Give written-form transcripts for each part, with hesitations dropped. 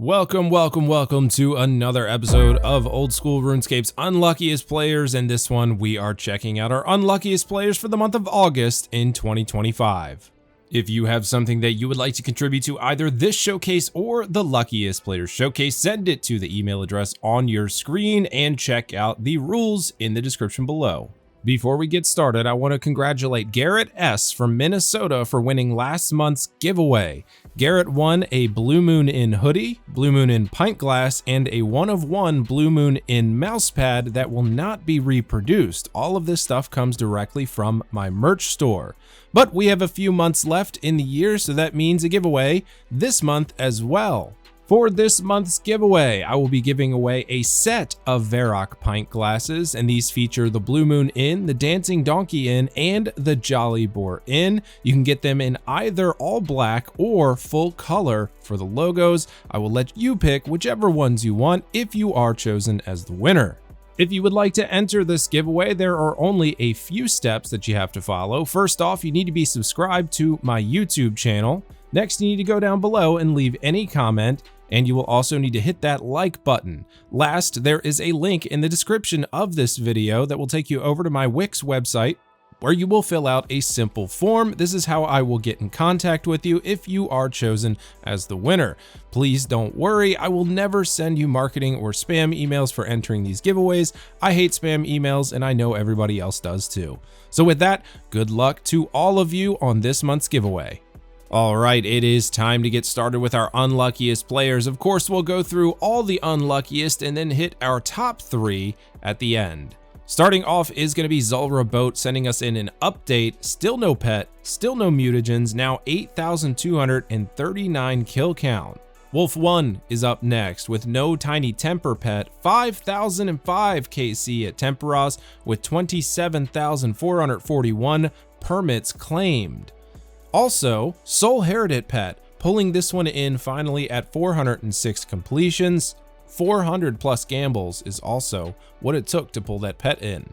Welcome to another episode of Old School RuneScape's Unluckiest Players, and this one we are checking out our unluckiest players for the month of August in 2025. If you have something that you would like to contribute to either this showcase or the Luckiest Players Showcase, send it to the email address on your screen and check out the rules in the description below. Before we get started, I want to congratulate Garrett S. from Minnesota for winning last month's giveaway. Garrett won a Blue Moon in hoodie, Blue Moon in pint glass, and a 1-of-1 Blue Moon in mousepad that will not be reproduced. All of this stuff comes directly from my merch store. But we have a few months left in the year, so that means a giveaway this month as well. For this month's giveaway, I will be giving away a set of Varrock pint glasses, and these feature the Blue Moon Inn, the Dancing Donkey Inn, and the Jolly Boar Inn. You can get them in either all black or full color. For the logos, I will let you pick whichever ones you want if you are chosen as the winner. If you would like to enter this giveaway, there are only a few steps that you have to follow. First off, you need to be subscribed to my YouTube channel. Next, you need to go down below and leave any comment, and you will also need to hit that like button. Last, there is a link in the description of this video that will take you over to my Wix website, where you will fill out a simple form. This is how I will get in contact with you if you are chosen as the winner. Please don't worry, I will never send you marketing or spam emails for entering these giveaways. I hate spam emails, and I know everybody else does too. So with that, good luck to all of you on this month's giveaway. All right, it is time to get started with our unluckiest players. Of course, we'll go through all the unluckiest and then hit our top 3 at the end. Starting off is going to be Zulra Boat sending us in an update. Still no pet, still no mutagens, now 8,239 kill count. Wolf 1 is up next with no tiny temper pet, 5,005 KC at Temperos with 27,441 permits claimed. Also, Soul Heredit pet, pulling this one in finally at 406 completions. 400 plus gambles is also what it took to pull that pet in.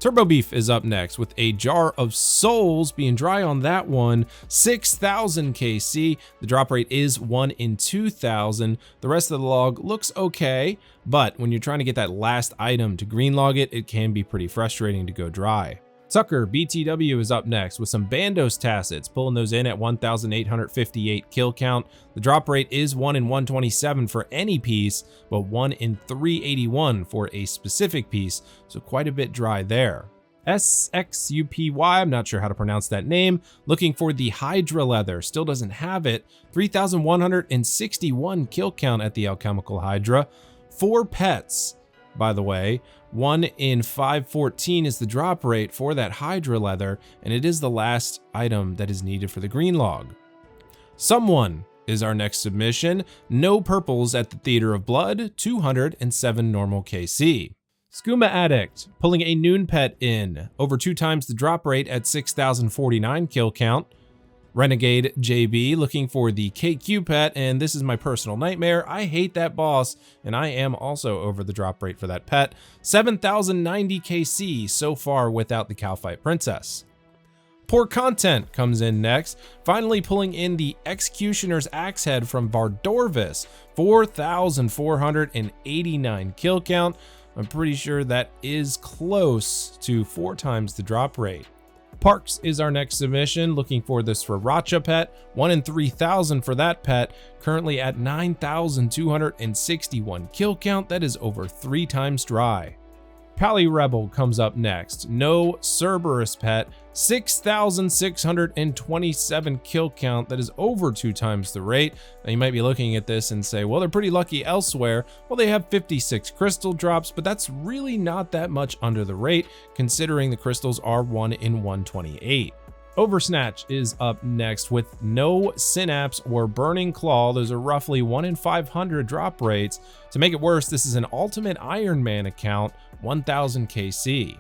Turbo Beef is up next with a Jar of Souls, being dry on that one, 6,000 KC. The drop rate is 1 in 2,000. The rest of the log looks okay, but when you're trying to get that last item to green log it, it can be pretty frustrating to go dry. Tucker BTW is up next with some Bandos Tacets, pulling those in at 1,858 kill count. The drop rate is 1 in 127 for any piece, but 1 in 381 for a specific piece, so quite a bit dry there. SXUPY, I'm not sure how to pronounce that name, looking for the Hydra Leather, still doesn't have it. 3,161 kill count at the Alchemical Hydra. 4 pets, by the way. 1 in 514 is the drop rate for that Hydra Leather, and it is the last item that is needed for the green log. Someone is our next submission. No purples at the Theater of Blood, 207 normal KC. Skooma Addict, pulling a Noon pet in, over 2 times the drop rate at 6,049 kill count. Renegade JB looking for the KQ pet, and this is my personal nightmare. I hate that boss, and I am also over the drop rate for that pet. 7,090 KC so far without the Cowfight Princess. Poor Content comes in next, finally pulling in the Executioner's Axehead from Bardorvis, 4,489 kill count. I'm pretty sure that is close to 4 times the drop rate. Parks is our next submission, looking for this Sriracha pet, 1 in 3,000 for that pet, currently at 9,261 kill count. That is over 3 times dry. Pally Rebel comes up next, no Cerberus pet, 6,627 kill count. That is over 2 times the rate. Now you might be looking at this and say, well, they're pretty lucky elsewhere. Well, they have 56 crystal drops, but that's really not that much under the rate, considering the crystals are 1 in 128. Oversnatch is up next with no Synapse or Burning Claw. Those are roughly 1 in 500 drop rates. To make it worse, this is an Ultimate Iron Man account, 1,000 KC.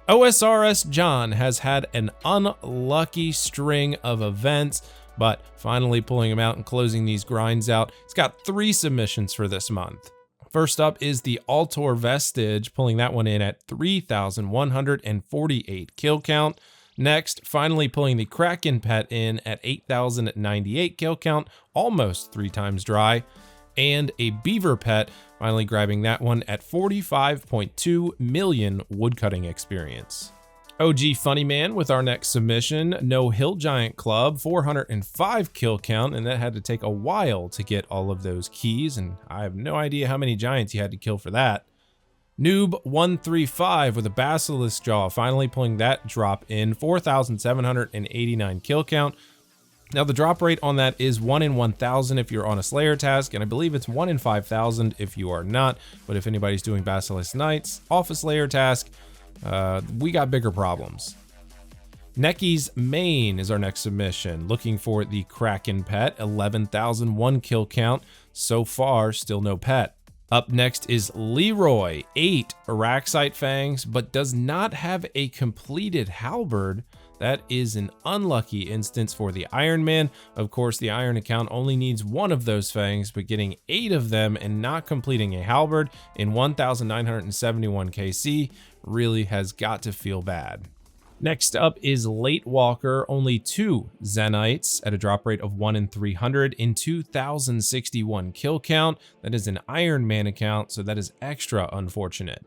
OSRS John has had an unlucky string of events, but finally pulling him out and closing these grinds out. He's got 3 submissions for this month. First up is the Altor Vestige, pulling that one in at 3,148 kill count. Next, finally pulling the Kraken pet in at 8,098 kill count, almost 3 times dry. and a beaver pet, finally grabbing that one at 45.2 million woodcutting experience. OG Funny Man with our next submission, No Hill Giant Club, 405 kill count, and that had to take a while to get all of those keys, and I have no idea how many giants you had to kill for that. Noob 135 with a Basilisk Jaw, finally pulling that drop in, 4,789 kill count. Now the drop rate on that is 1 in 1,000 if you're on a Slayer task, and I believe it's 1 in 5,000 if you are not, but if anybody's doing Basilisk Knights off a Slayer task, we got bigger problems. Necky's Main is our next submission, looking for the Kraken pet, 11,001 kill count. So far, still no pet. Up next is Leroy, 8 Araxite Fangs, but does not have a completed halberd. That is an unlucky instance for the Iron Man. Of course, the Iron account only needs 1 of those fangs, but getting 8 of them and not completing a halberd in 1,971 KC really has got to feel bad. Next up is Late Walker, only 2 Zenites at a drop rate of 1 in 300 in 2,061 kill count. That is an Iron Man account, so that is extra unfortunate.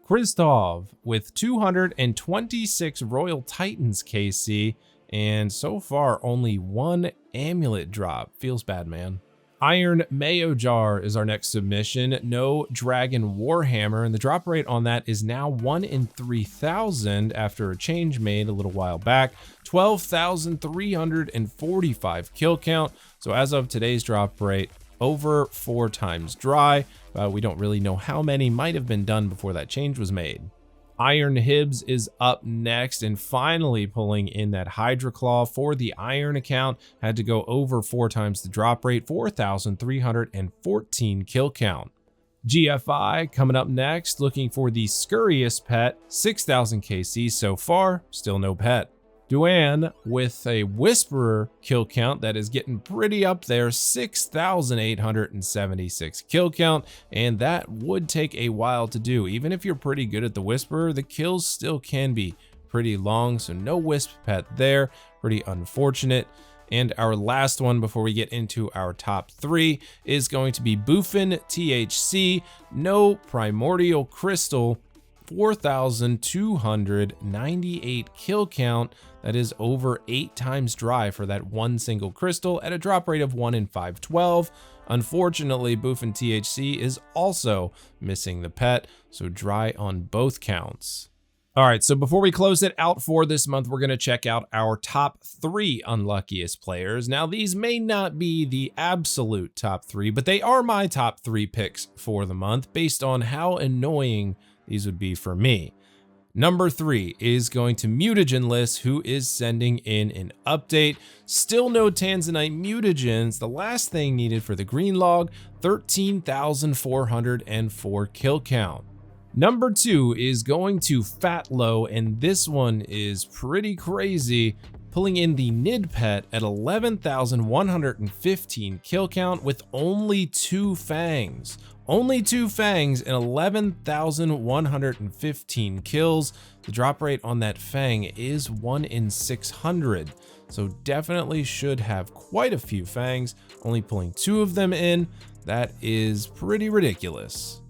Kristov with 226 Royal Titans KC, and so far only 1 amulet drop. Feels bad, man. Iron Mayo Jar is our next submission, no Dragon Warhammer, and the drop rate on that is now 1 in 3,000 after a change made a little while back, 12,345 kill count. So as of today's drop rate, over 4 times dry. We don't really know how many might have been done before that change was made. Iron Hibs is up next and finally pulling in that Hydra Claw for the Iron account. Had to go over 4 times the drop rate, 4,314 kill count. GFI coming up next, looking for the Scurriest pet, 6,000 KC so far, still no pet. Duan with a Whisperer kill count that is getting pretty up there, 6,876 kill count, and that would take a while to do. Even if you're pretty good at the Whisperer, the kills still can be pretty long, so no Wisp pet there, pretty unfortunate. And our last one before we get into our top 3 is going to be Boofin THC, no Primordial Crystal, 4,298 kill count. That is over 8 times dry for that one single crystal at a drop rate of 1 in 512. Unfortunately, Boofin THC is also missing the pet, so dry on both counts. All right, so before we close it out for this month, we're going to check out our top 3 unluckiest players. Now, these may not be the absolute top 3, but they are my top 3 picks for the month based on how annoying these would be for me. Number 3 is going to Mutagenless, who is sending in an update. Still no Tanzanite mutagens. The last thing needed for the green log, 13,404 kill count. Number 2 is going to Fatlow, and this one is pretty crazy, pulling in the Nid pet at 11,115 kill count with only 2 fangs. Only 2 fangs and 11,115 kills. The drop rate on that fang is 1 in 600. So definitely should have quite a few fangs. Only pulling 2 of them in. That is pretty ridiculous.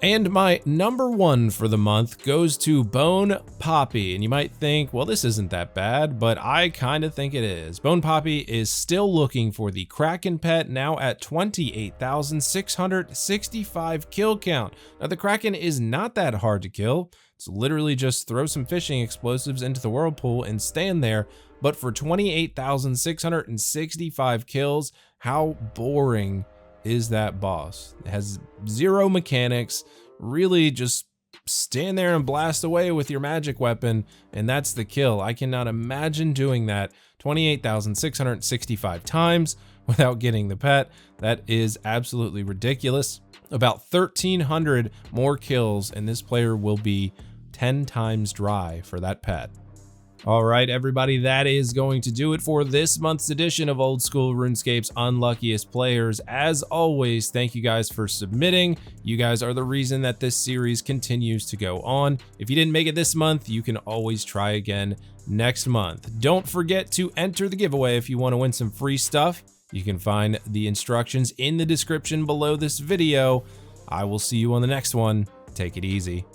And my number 1 for the month goes to Bone Poppy. And you might think, well, this isn't that bad, but I kind of think it is. Bone Poppy is still looking for the Kraken pet, now at 28,665 kill count. Now, the Kraken is not that hard to kill. It's literally just throw some fishing explosives into the whirlpool and stand there. But for 28,665 kills, how boring is that boss? It has 0 mechanics, really just stand there and blast away with your magic weapon, and that's the kill. I cannot imagine doing that 28,665 times without getting the pet. That is absolutely ridiculous. About 1,300 more kills, and this player will be 10 times dry for that pet. All right, everybody, that is going to do it for this month's edition of Old School RuneScape's Unluckiest Players. As always, thank you guys for submitting. You guys are the reason that this series continues to go on. If you didn't make it this month, you can always try again next month. Don't forget to enter the giveaway if you want to win some free stuff. You can find the instructions in the description below this video. I will see you on the next one. Take it easy.